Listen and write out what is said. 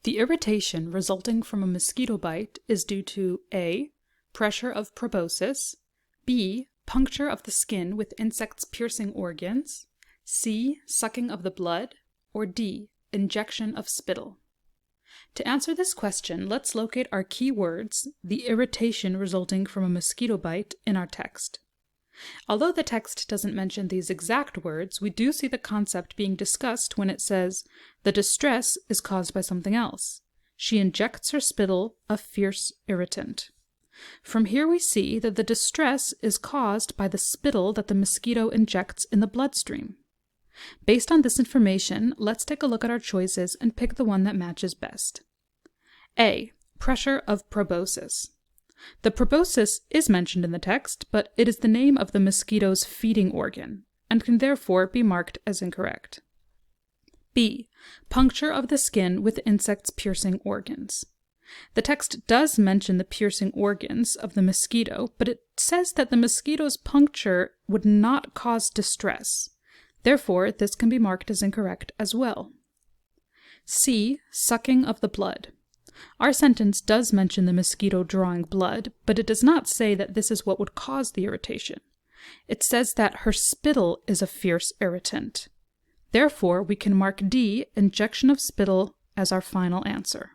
The irritation resulting from a mosquito bite is due to A. Pressure of proboscis, B. Puncture of the skin with insect's piercing organs, C. Sucking of the blood, or D. Injection of spittle. To answer this question, let's locate our key words, the irritation resulting from a mosquito bite, in our text. Although the text doesn't mention these exact words, we do see the concept being discussed when it says, the distress is caused by something else. She injects her spittle, a fierce irritant. From here we see that the distress is caused by the spittle that the mosquito injects in the bloodstream. Based on this information, let's take a look at our choices and pick the one that matches best. A. Pressure of proboscis. The proboscis is mentioned in the text, but it is the name of the mosquito's feeding organ, and can therefore be marked as incorrect. B. Puncture of the skin with insect's piercing organs. The text does mention the piercing organs of the mosquito, but it says that the mosquito's puncture would not cause distress. Therefore, this can be marked as incorrect as well. C. Sucking of the blood. Our sentence does mention the mosquito drawing blood, but it does not say that this is what would cause the irritation. It says that her spittle is a fierce irritant. Therefore, we can mark D, injection of spittle, as our final answer.